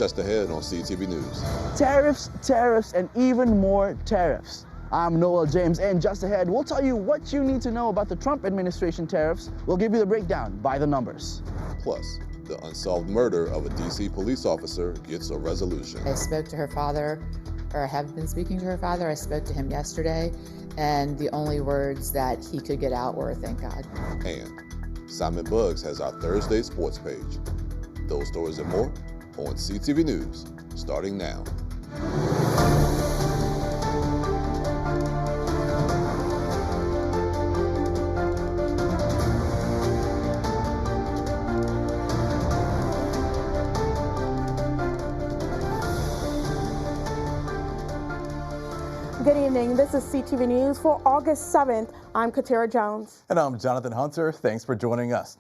Just ahead on CTV News. Tariffs, tariffs, and even more tariffs. I'm Noel James, and just ahead, we'll tell you what you need to know about the Trump administration tariffs. We'll give you the breakdown by the numbers. Plus, the unsolved murder of a D.C. police officer gets a resolution. I spoke to her father, or have been speaking to her father. I spoke to him yesterday, and the only words that he could get out were, thank God. And Simon Buggs has our Thursday sports page. Those stories and more on CTV News, starting now. Good evening. This is CTV News for August 7th. I'm Katera Jones. And I'm Jonathan Hunter. Thanks for joining us.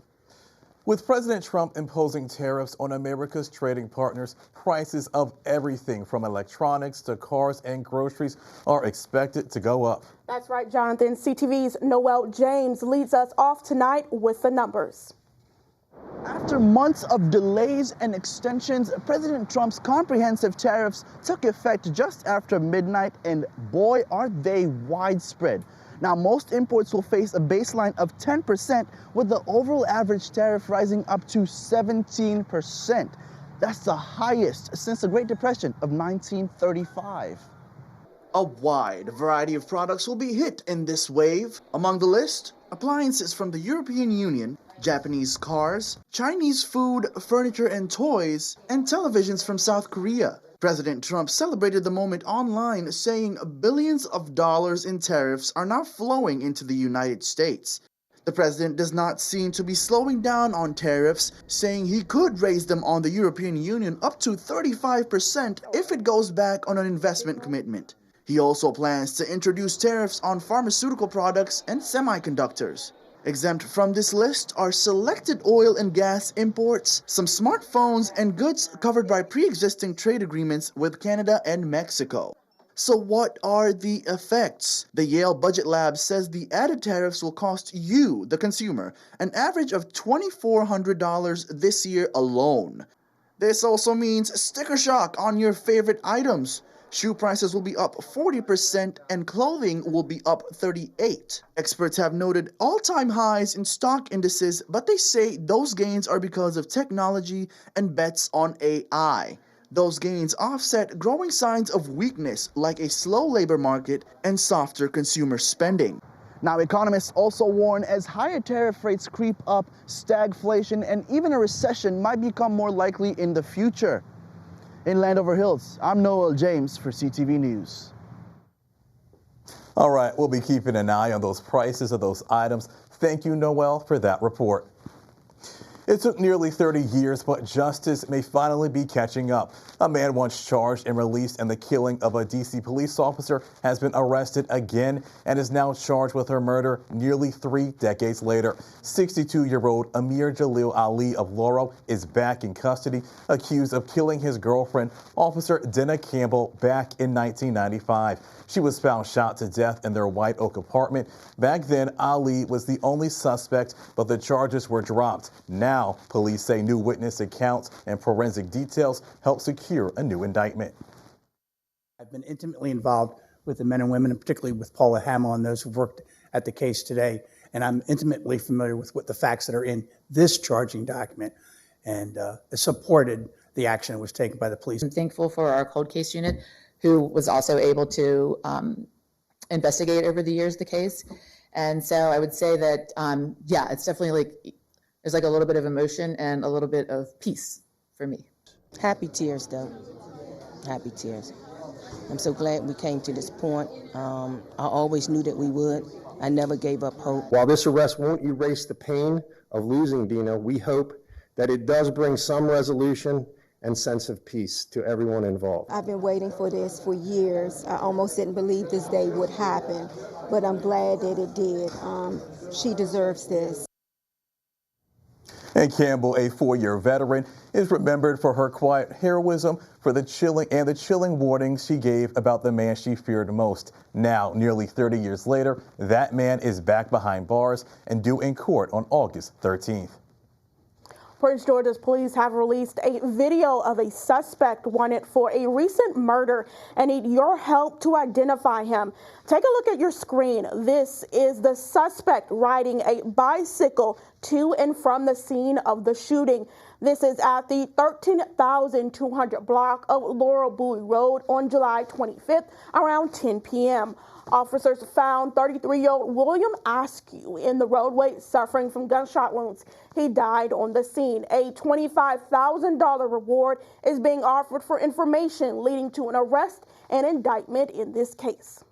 With President Trump imposing tariffs on America's trading partners, prices of everything from electronics to cars and groceries are expected to go up. That's right, Jonathan. CTV's Noel James leads us off tonight with the numbers. After months of delays and extensions, President Trump's comprehensive tariffs took effect just after midnight, and boy, are they widespread. Now, most imports will face a baseline of 10%, with the overall average tariff rising up to 17%. That's the highest since the Great Depression of 1935. A wide variety of products will be hit in this wave. Among the list, appliances from the European Union, Japanese cars, Chinese food, furniture and toys, and televisions from South Korea. President Trump celebrated the moment online, saying billions of dollars in tariffs are now flowing into the United States. The president does not seem to be slowing down on tariffs, saying he could raise them on the European Union up to 35% if it goes back on an investment commitment. He also plans to introduce tariffs on pharmaceutical products and semiconductors. Exempt from this list are selected oil and gas imports, some smartphones, and goods covered by pre-existing trade agreements with Canada and Mexico. So what are the effects? The Yale Budget Lab says the added tariffs will cost you, the consumer, an average of $2,400 this year alone. This also means sticker shock on your favorite items. Shoe prices will be up 40% and clothing will be up 38%. Experts have noted all-time highs in stock indices, but they say those gains are because of technology and bets on AI. Those gains offset growing signs of weakness like a slow labor market and softer consumer spending. Now, economists also warn as higher tariff rates creep up, stagflation and even a recession might become more likely in the future. In Landover Hills, I'm Noel James for CTV News. All right, we'll be keeping an eye on those prices of those items. Thank you, Noel, for that report. It took nearly 30 years, but justice may finally be catching up. A man once charged and released in the killing of a D.C. police officer has been arrested again and is now charged with her murder nearly 3 decades later. 62-year-old Amir Jalil Ali of Laurel is back in custody, accused of killing his girlfriend, Officer Denna Campbell, back in 1995. She was found shot to death in their White Oak apartment. Back then, Ali was the only suspect, but the charges were dropped. Now, police say new witness accounts and forensic details help secure a new indictment. I've been intimately involved with the men and women, and particularly with Paula Hamill and those who've worked at the case today. And I'm intimately familiar with what the facts that are in this charging document, and supported the action that was taken by the police. I'm thankful for our cold case unit, who was also able to investigate over the years the case. And so I would say that, yeah, it's definitely like, there's like a little bit of emotion and a little bit of peace for me. Happy tears, though. Happy tears. I'm so glad we came to this point. I always knew that we would. I never gave up hope. While this arrest won't erase the pain of losing Dina, we hope that it does bring some resolution and sense of peace to everyone involved. I've been waiting for this for years. I almost didn't believe this day would happen, but I'm glad that it did. She deserves this. And Campbell, a 4-year veteran, is remembered for her quiet heroism, for the chilling warnings she gave about the man she feared most. Now, nearly 30 years later, that man is back behind bars and due in court on August 13th. Prince George's police have released a video of a suspect wanted for a recent murder and need your help to identify him. Take a look at your screen. This is the suspect riding a bicycle to and from the scene of the shooting. This is at the 13,200 block of Laurel Bowie Road on July 25th around 10 p.m. Officers found 33-year-old William Askew in the roadway suffering from gunshot wounds. He died on the scene. A $25,000 reward is being offered for information leading to an arrest and indictment in this case.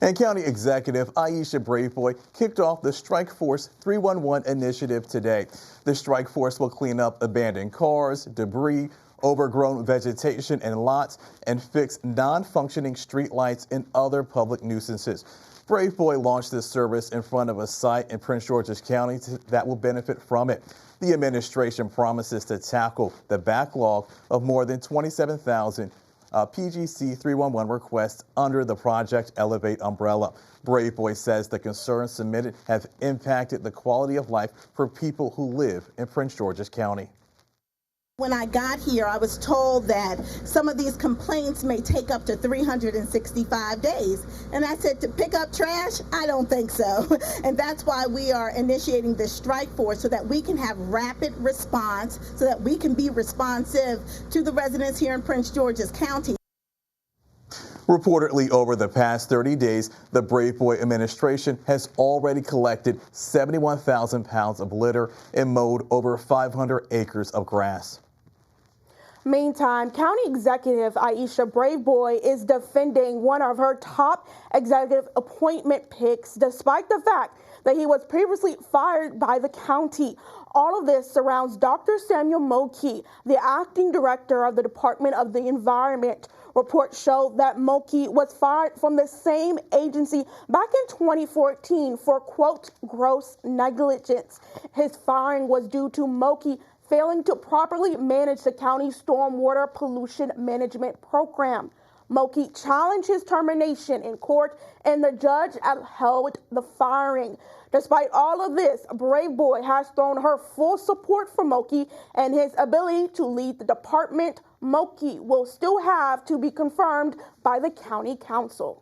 And County Executive Aisha Braveboy kicked off the Strike Force 311 initiative today. The Strike Force will clean up abandoned cars, debris, overgrown vegetation and lots, and fix non-functioning streetlights and other public nuisances. Braveboy launched this service in front of a site in Prince George's County that will benefit from it. The administration promises to tackle the backlog of more than 27,000 PGC 311 requests under the Project Elevate umbrella. Braveboy says the concerns submitted have impacted the quality of life for people who live in Prince George's County. When I got here, I was told that some of these complaints may take up to 365 days. And I said, to pick up trash? I don't think so. And that's why we are initiating this strike force, so that we can have rapid response, so that we can be responsive to the residents here in Prince George's County. Reportedly, over the past 30 days, the Braveboy administration has already collected 71,000 pounds of litter and mowed over 500 acres of grass. Meantime, County Executive Aisha Braveboy is defending one of her top executive appointment picks, despite the fact that he was previously fired by the county. All of this surrounds Dr. Samuel Moki, the acting director of the Department of the Environment. Reports show that Moki was fired from the same agency back in 2014 for, quote, gross negligence. His firing was due to Moki failing to properly manage the county's stormwater pollution management program. Moki challenged his termination in court, and the judge upheld the firing. Despite all of this, Braveboy has thrown her full support for Moki and his ability to lead the department. Moki will still have to be confirmed by the county council.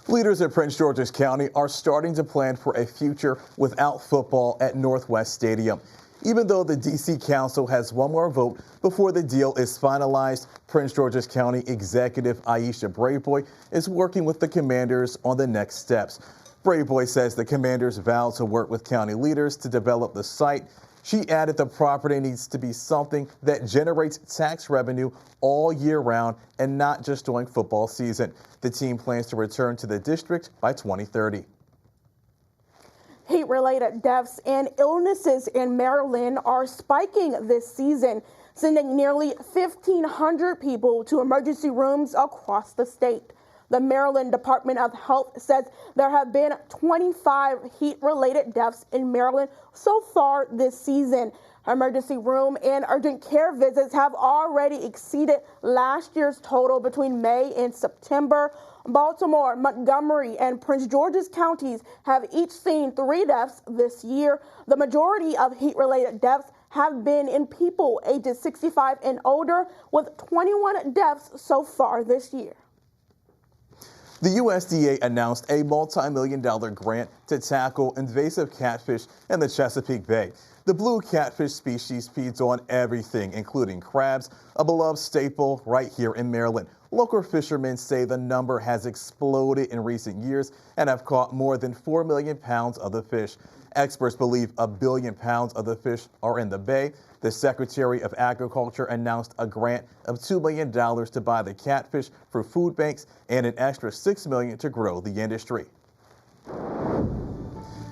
Leaders in Prince George's County are starting to plan for a future without football at Northwest Stadium. Even though the D.C. Council has one more vote before the deal is finalized, Prince George's County Executive Aisha Braveboy is working with the commanders on the next steps. Braveboy says the commanders vowed to work with county leaders to develop the site. She added the property needs to be something that generates tax revenue all year round and not just during football season. The team plans to return to the district by 2030. Heat-related deaths and illnesses in Maryland are spiking this season, sending nearly 1,500 people to emergency rooms across the state. The Maryland Department of Health says there have been 25 heat-related deaths in Maryland so far this season. Emergency room and urgent care visits have already exceeded last year's total between May and September. Baltimore, Montgomery, and Prince George's counties have each seen 3 deaths this year. The majority of heat-related deaths have been in people ages 65 and older, with 21 deaths so far this year. The USDA announced a multi-million-dollar grant to tackle invasive catfish in the Chesapeake Bay. The blue catfish species feeds on everything, including crabs, a beloved staple right here in Maryland. Local fishermen say the number has exploded in recent years and have caught more than 4 million pounds of the fish. Experts believe 1 billion pounds of the fish are in the bay. The Secretary of Agriculture announced a grant of $2 million to buy the catfish for food banks and an extra $6 million to grow the industry.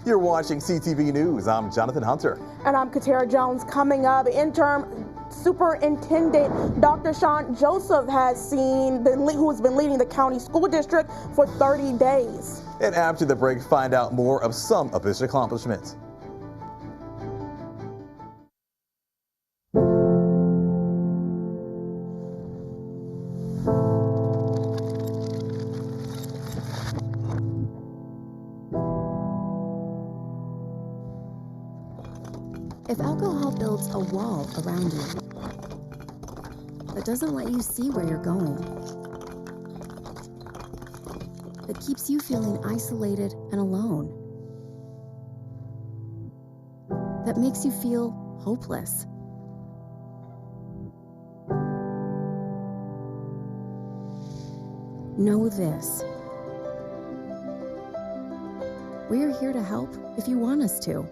You're watching CTV News. I'm Jonathan Hunter. And I'm Katara Jones. Coming up, interim Superintendent Dr. Sean Joseph who's been leading the county school district for 30 days. And after the break, find out more of some of his accomplishments. If alcohol builds a wall around you that doesn't let you see where you're going, that keeps you feeling isolated and alone, that makes you feel hopeless, know this. We're here to help if you want us to.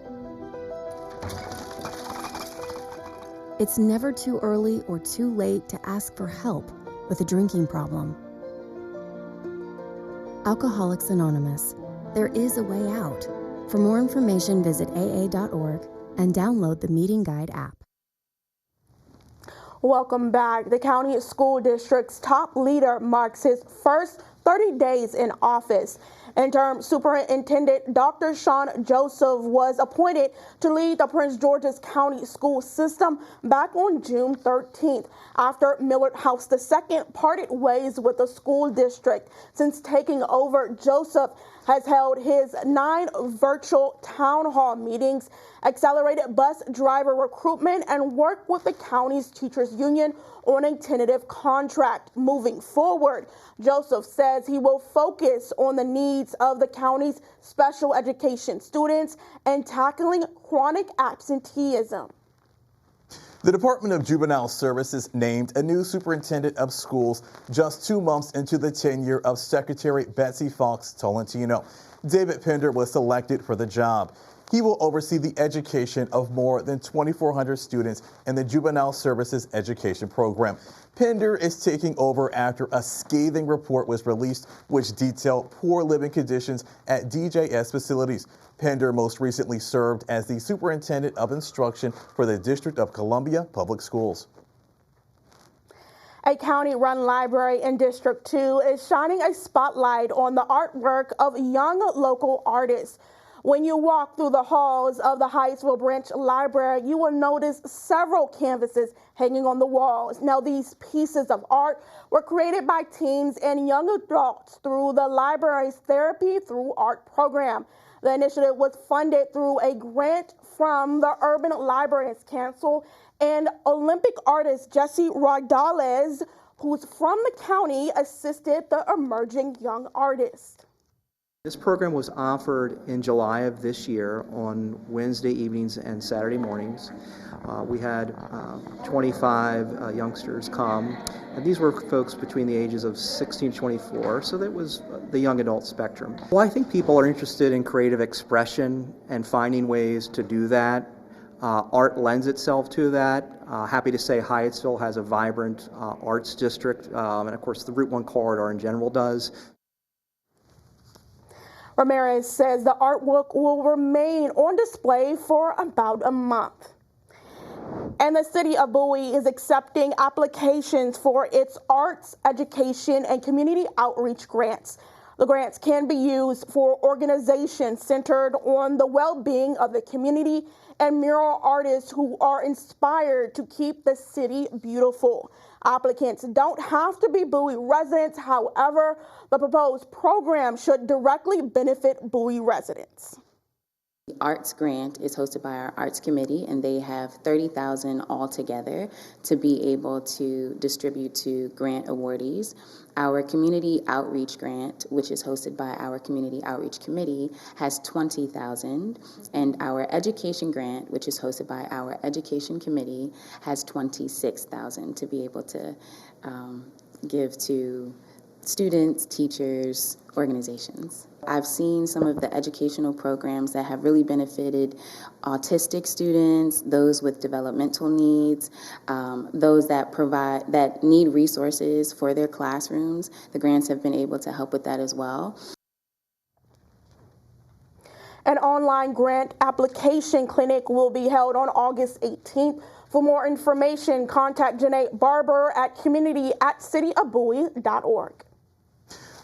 It's never too early or too late to ask for help with a drinking problem. Alcoholics Anonymous, there is a way out. For more information, visit aa.org and download the Meeting Guide app. Welcome back. The county school district's top leader marks his first 30 days in office. Interim Superintendent Dr. Sean Joseph was appointed to lead the Prince George's County school system back on June 13th after Millard House II parted ways with the school district. Since taking over, Joseph has held his 9 virtual town hall meetings, accelerated bus driver recruitment, and worked with the county's teachers union on a tentative contract. Moving forward, Joseph says he will focus on the needs of the county's special education students and tackling chronic absenteeism. The Department of Juvenile Services named a new superintendent of schools just 2 months into the tenure of Secretary Betsy Fox Tolentino. David Pender was selected for the job. He will oversee the education of more than 2,400 students in the Juvenile Services Education Program. Pender is taking over after a scathing report was released which detailed poor living conditions at DJS facilities. Pender most recently served as the Superintendent of Instruction for the District of Columbia Public Schools. A county-run library in District 2 is shining a spotlight on the artwork of young local artists. When you walk through the halls of the Hyattsville Branch Library, you will notice several canvases hanging on the walls. Now, these pieces of art were created by teens and young adults through the library's Therapy Through Art program. The initiative was funded through a grant from the Urban Libraries Council, and Olympic artist Jesse Rodales, who's from the county, assisted the emerging young artist. This program was offered in July of this year on Wednesday evenings and Saturday mornings. We had 25 youngsters come, and these were folks between the ages of 16 to 24, so that was the young adult spectrum. Well, I think people are interested in creative expression and finding ways to do that. Art lends itself to that. Happy to say Hyattsville has a vibrant arts district, and of course the Route 1 corridor in general does. Ramirez says the artwork will remain on display for about a month. And the city of Bowie is accepting applications for its arts, education, and community outreach grants. The grants can be used for organizations centered on the well-being of the community and mural artists who are inspired to keep the city beautiful. Applicants don't have to be Bowie residents. However, the proposed program should directly benefit Bowie residents. The Arts Grant is hosted by our Arts Committee, and they have $30,000 altogether to be able to distribute to grant awardees. Our Community Outreach Grant, which is hosted by our Community Outreach Committee, has $20,000, and our Education Grant, which is hosted by our Education Committee, has $26,000 to be able to give to students, teachers, organizations. I've seen some of the educational programs that have really benefited autistic students, those with developmental needs, those that need resources for their classrooms. The grants have been able to help with that as well. An online grant application clinic will be held on August 18th. For more information, contact Janae Barber at community@cityofbowie.org.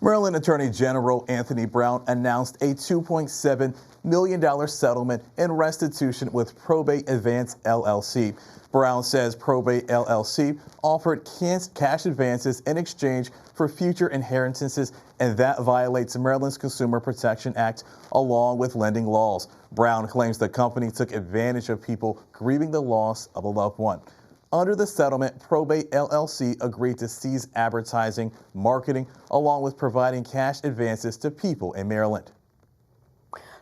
Maryland Attorney General Anthony Brown announced a $2.7 million settlement in restitution with Probate Advance LLC. Brown says Probate LLC offered cash advances in exchange for future inheritances, and that violates Maryland's Consumer Protection Act along with lending laws. Brown claims the company took advantage of people grieving the loss of a loved one. Under the settlement, Probate LLC agreed to cease advertising, marketing, along with providing cash advances to people in Maryland.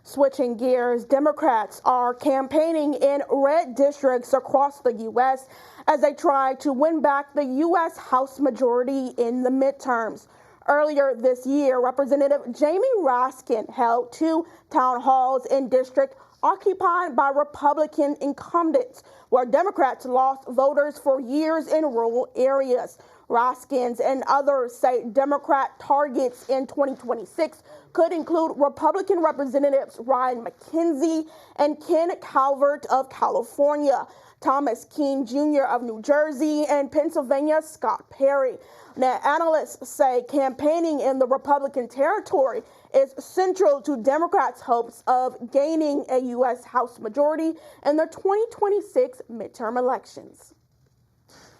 Switching gears, Democrats are campaigning in red districts across the U.S. as they try to win back the U.S. House majority in the midterms. Earlier this year, Representative Jamie Raskin held 2 town halls in districts occupied by Republican incumbents, where Democrats lost voters for years in rural areas. Raskins and others say Democrat targets in 2026 could include Republican Representatives Ryan McKenzie and Ken Calvert of California, Thomas Keene Jr. of New Jersey, and Pennsylvania's Scott Perry. Now, analysts say campaigning in the Republican territory is central to Democrats' hopes of gaining a U.S. House majority in the 2026 midterm elections.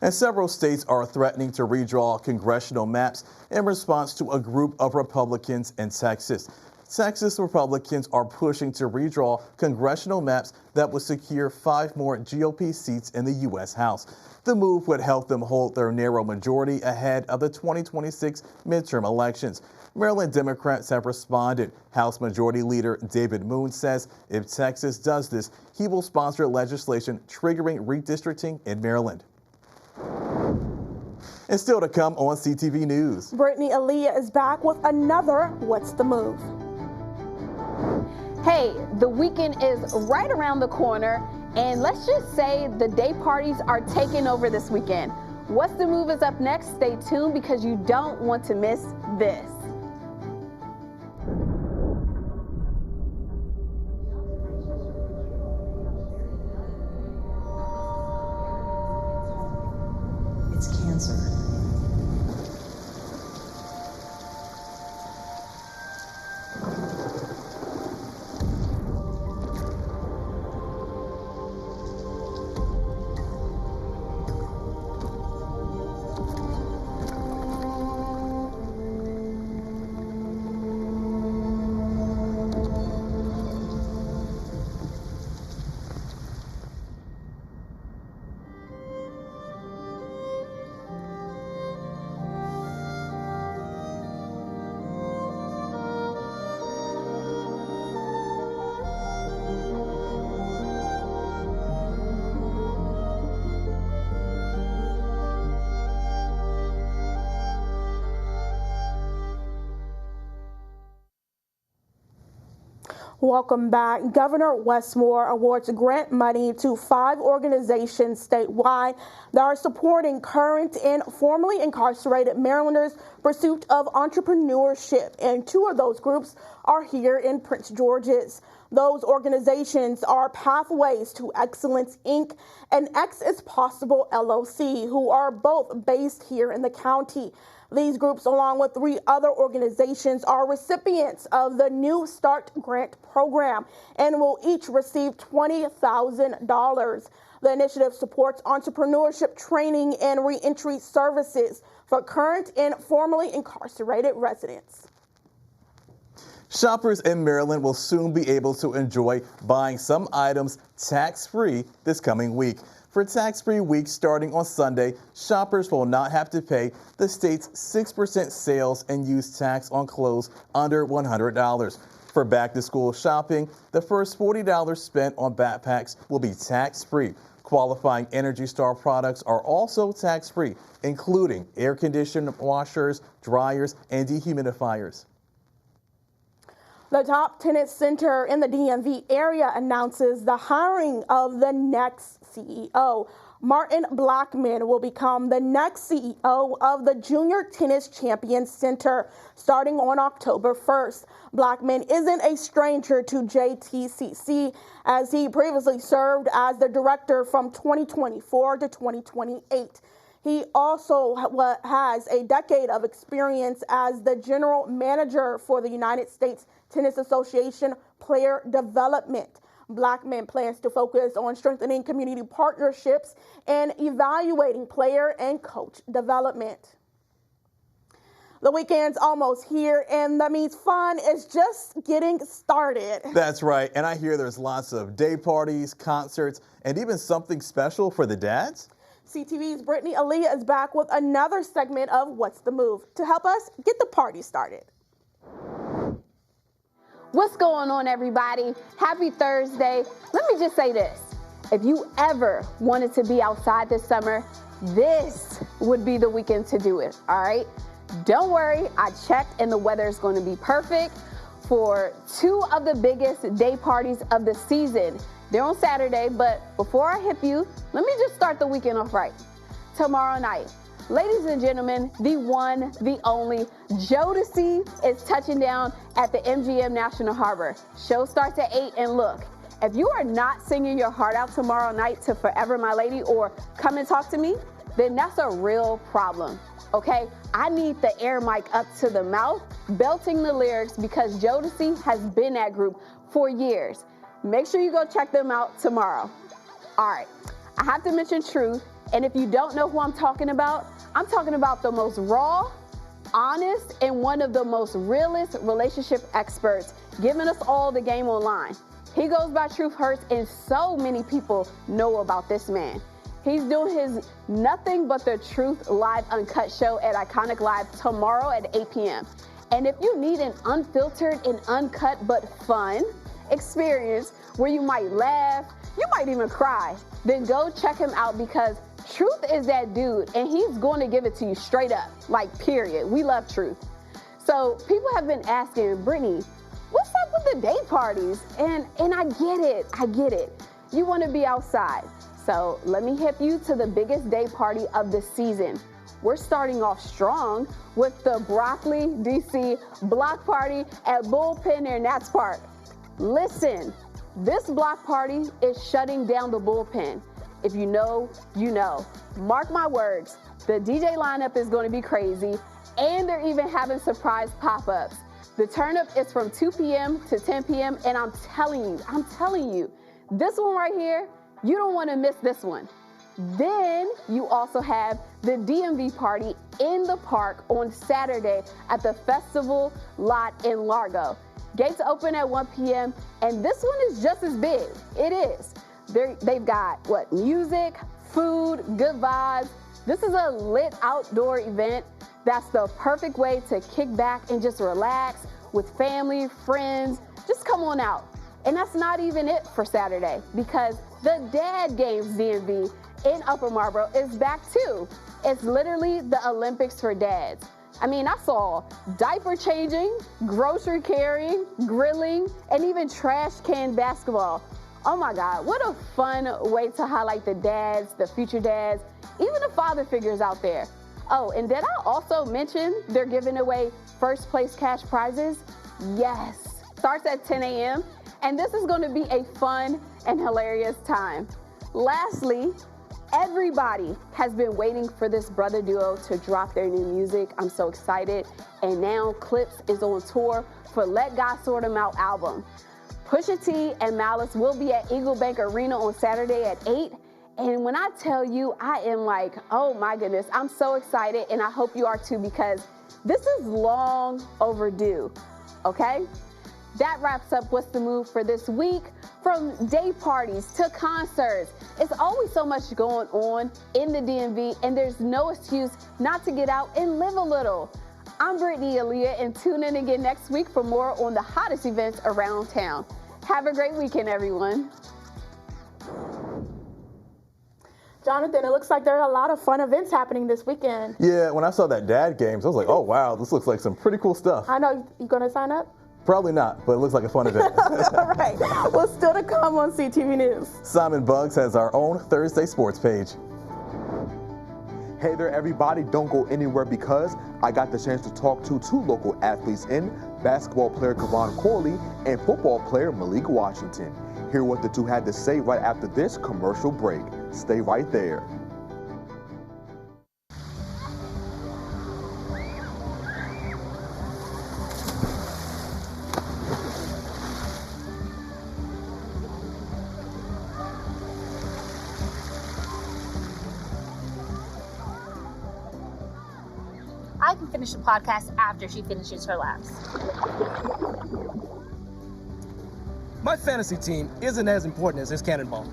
And several states are threatening to redraw congressional maps in response to a group of Republicans in Texas. Texas Republicans are pushing to redraw congressional maps that would secure 5 more GOP seats in the U.S. House. The move would help them hold their narrow majority ahead of the 2026 midterm elections. Maryland Democrats have responded. House Majority Leader David Moon says if Texas does this, he will sponsor legislation triggering redistricting in Maryland. And still to come on CTV News. Brittany Aaliyah is back with another What's the Move? Hey, the weekend is right around the corner, and let's just say the day parties are taking over this weekend. What's the Move is up next. Stay tuned because you don't want to miss this. It's cancer. Welcome back. Governor Westmore awards grant money to 5 organizations statewide that are supporting current and formerly incarcerated Marylanders' pursuit of entrepreneurship. And 2 of those groups are here in Prince George's. Those organizations are Pathways to Excellence, Inc. and X is Possible, LLC, who are both based here in the county. These groups, along with 3 other organizations, are recipients of the New Start Grant Program and will each receive $20,000. The initiative supports entrepreneurship training and reentry services for current and formerly incarcerated residents. Shoppers in Maryland will soon be able to enjoy buying some items tax-free this coming week. For tax-free week starting on Sunday, shoppers will not have to pay the state's 6% sales and use tax on clothes under $100. For back-to-school shopping, the first $40 spent on backpacks will be tax-free. Qualifying Energy Star products are also tax-free, including air conditioner washers, dryers, and dehumidifiers. The top tennis center in the DMV area announces the hiring of the next CEO. Martin Blackman will become the next CEO of the Junior Tennis Champions Center starting on October 1st. Blackman isn't a stranger to JTCC, as he previously served as the director from 2024 to 2028. He also has a decade of experience as the general manager for the United States Tennis Association Player Development. Blackman plans to focus on strengthening community partnerships and evaluating player and coach development. The weekend's almost here, and that means fun is just getting started. That's right, and I hear there's lots of day parties, concerts, and even something special for the dads. CTV's Brittany Aaliyah is back with another segment of What's the Move to help us get the party started. What's going on, everybody? Happy Thursday. Let me just say this. If you ever wanted to be outside this summer, this would be the weekend to do it, all right? Don't worry, I checked and the weather is going to be perfect for two of the biggest day parties of the season. They're on Saturday, but before I hip you, let me just start the weekend off right. Tomorrow night, ladies and gentlemen, the one, the only, Jodeci is touching down at the MGM National Harbor. Show starts at 8, and look, if you are not singing your heart out tomorrow night to Forever My Lady or Come and Talk to Me, then that's a real problem, okay? I need the air mic up to the mouth, belting the lyrics, because Jodeci has been that group for years. Make sure you go check them out tomorrow. All right, I have to mention Truth, and if you don't know who I'm talking about the most raw, honest, and one of the most realist relationship experts, giving us all the game online. He goes by Truth Hurts, and so many people know about this man. He's doing his Nothing But the Truth live uncut show at Iconic Live tomorrow at 8 p.m. And if you need an unfiltered and uncut but fun experience where you might laugh, you might even cry, then go check him out, because Truth is that dude, and he's going to give it to you straight up, like period. We love Truth. So people have been asking, Brittany, what's up with the day parties? And I get it. You want to be outside. So let me hip you to the biggest day party of the season. We're starting off strong with the Broccoli DC block party at Bullpen near Nats Park. Listen, this block party is shutting down the Bullpen. If you know, you know. Mark my words, the DJ lineup is going to be crazy, and they're even having surprise pop-ups. The turn-up is from 2 p.m. to 10 p.m., and I'm telling you, this one right here, you don't want to miss this one. Then you also have the DMV party in the park on Saturday at the festival lot in Largo. Gates open at 1 p.m. and this one is just as big. It is. They've got music, food, good vibes. This is a lit outdoor event that's the perfect way to kick back and just relax with family, friends. Just come on out. And that's not even it for Saturday, because the Dad Games DMV in Upper Marlboro is back too. It's literally the Olympics for dads. I mean, I saw diaper changing, grocery carrying, grilling, and even trash can basketball. Oh my God, what a fun way to highlight the dads, the future dads, even the father figures out there. Oh, and did I also mention they're giving away first place cash prizes? Yes, starts at 10 a.m. and this is going to be a fun and hilarious time. Lastly, everybody has been waiting for this brother duo to drop their new music. I'm so excited. And now Clips is on tour for Let God Sort 'Em Out album. Pusha T and Malice will be at Eagle Bank Arena on Saturday at 8. And when I tell you, I am like, oh my goodness, I'm so excited, and I hope you are too, because this is long overdue, okay? That wraps up What's the Move for this week. From day parties to concerts, it's always so much going on in the DMV, and there's no excuse not to get out and live a little. I'm Brittany Aaliyah, and tune in again next week for more on the hottest events around town. Have a great weekend, everyone. Jonathan, it looks like there are a lot of fun events happening this weekend. Yeah, when I saw that Dad Games, I was like, oh wow, this looks like some pretty cool stuff. I know. You going to sign up? Probably not, but it looks like a fun event. All right. Well, still to come on CTV News. Simon Buggs has our own Thursday sports page. Hey there, everybody. Don't go anywhere, because I got the chance to talk to two local athletes in basketball player Kevon Corley and football player Malik Washington. Hear what the two had to say right after this commercial break. Stay right there. I can finish the podcast after she finishes her laps. My fantasy team isn't as important as this cannonball.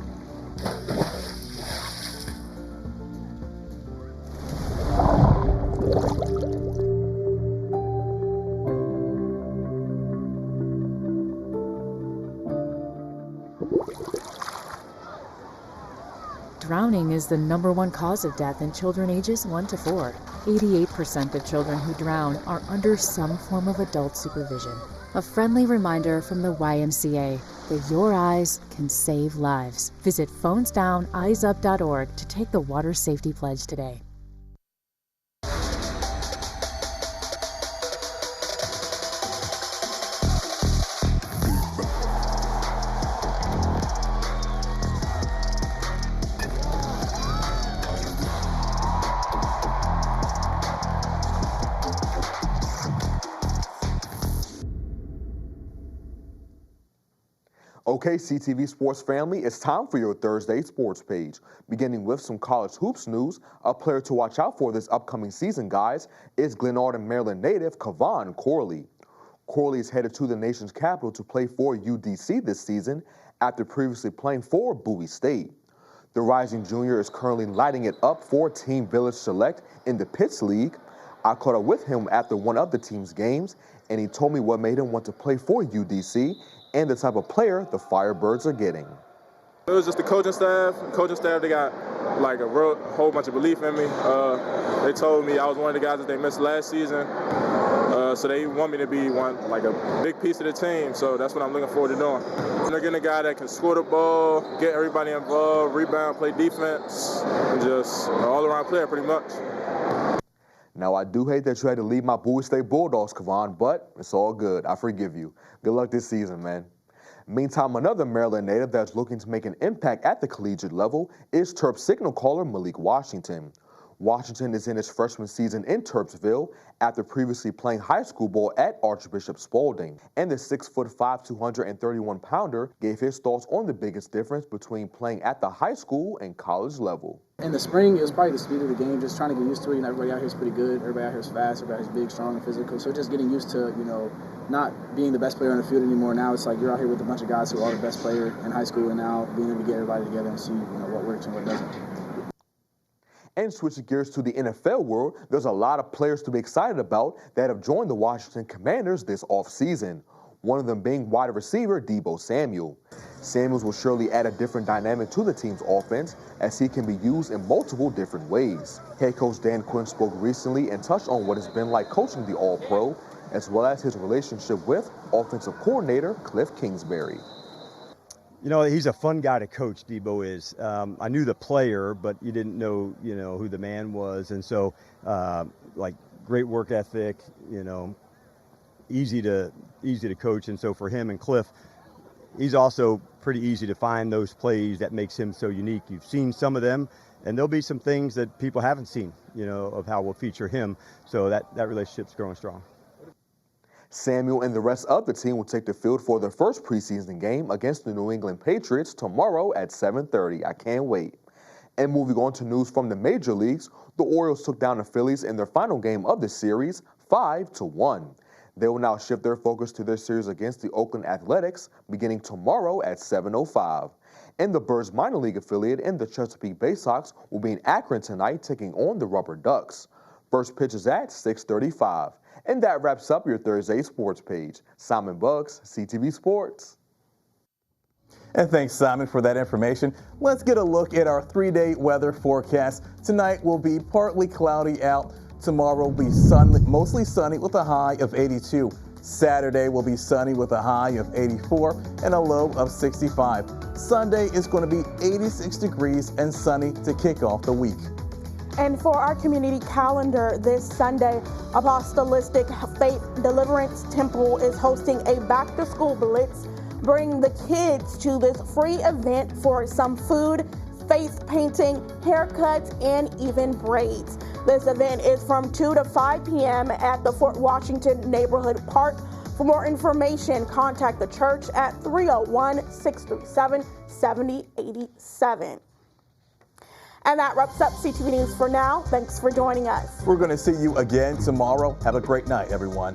Drowning is the #1 cause of death in children ages 1 to 4. 88% of children who drown are under some form of adult supervision. A friendly reminder from the YMCA that your eyes can save lives. Visit phonesdowneyesup.org to take the Water Safety Pledge today. Okay, CTV Sports family, it's time for your Thursday sports page. Beginning with some college hoops news, a player to watch out for this upcoming season, guys, is Glenarden, Maryland native Kevon Corley. Corley is headed to the nation's capital to play for UDC this season after previously playing for Bowie State. The rising junior is currently lighting it up for Team Village Select in the Pitts League. I caught up with him after one of the team's games, and he told me what made him want to play for UDC and the type of player the Firebirds are getting. It was just the coaching staff. They got like a whole bunch of belief in me. They told me I was one of the guys that they missed last season. So they want me to be a big piece of the team. So that's what I'm looking forward to doing. They're getting a guy that can score the ball, get everybody involved, rebound, play defense, and just an all-around player pretty much. Now, I do hate that you had to leave my Bowie State Bulldogs, Kevon, but it's all good. I forgive you. Good luck this season, man. Meantime, another Maryland native that's looking to make an impact at the collegiate level is Terps signal caller Malik Washington. Washington is in his freshman season in Terpsville after previously playing high school ball at Archbishop Spalding. And the 6'5", 231-pounder gave his thoughts on the biggest difference between playing at the high school and college level. In the spring, it was probably the speed of the game, just trying to get used to it. Everybody out here is pretty good. Everybody out here is fast. Everybody is big, strong, and physical. So just getting used to, not being the best player on the field anymore. Now it's like you're out here with a bunch of guys who are the best player in high school, and now being able to get everybody together and see, what works and what doesn't. And switching gears to the NFL world, there's a lot of players to be excited about that have joined the Washington Commanders this offseason. One of them being wide receiver Deebo Samuel. Samuels will surely add a different dynamic to the team's offense as he can be used in multiple different ways. Head coach Dan Quinn spoke recently and touched on what it's been like coaching the All-Pro, as well as his relationship with offensive coordinator Cliff Kingsbury. He's a fun guy to coach, Deebo is. I knew the player, but you didn't know, who the man was. And so, great work ethic, easy to coach. And so for him and Cliff, he's also pretty easy to find those plays that makes him so unique. You've seen some of them, and there'll be some things that people haven't seen, of how we'll feature him. So that relationship's growing strong. Samuel and the rest of the team will take the field for their first preseason game against the New England Patriots tomorrow at 7:30. I can't wait. And moving on to news from the major leagues, the Orioles took down the Phillies in their final game of the series, 5-1. They will now shift their focus to their series against the Oakland Athletics beginning tomorrow at 7:05. And the Birds minor league affiliate and the Chesapeake Bay Sox will be in Akron tonight taking on the Rubber Ducks. First pitch is at 6:35. And that wraps up your Thursday sports page. Simon Bucks, CTV Sports. And thanks, Simon, for that information. Let's get a look at our 3-day weather forecast. Tonight will be partly cloudy out. Tomorrow will be mostly sunny with a high of 82. Saturday will be sunny with a high of 84 and a low of 65. Sunday is going to be 86 degrees and sunny to kick off the week. And for our community calendar this Sunday, Apostolic Faith Deliverance Temple is hosting a back-to-school blitz. Bring the kids to this free event for some food, face painting, haircuts, and even braids. This event is from 2 to 5 p.m. at the Fort Washington Neighborhood Park. For more information, contact the church at 301-637-7087. And that wraps up CTV News for now. Thanks for joining us. We're going to see you again tomorrow. Have a great night, everyone.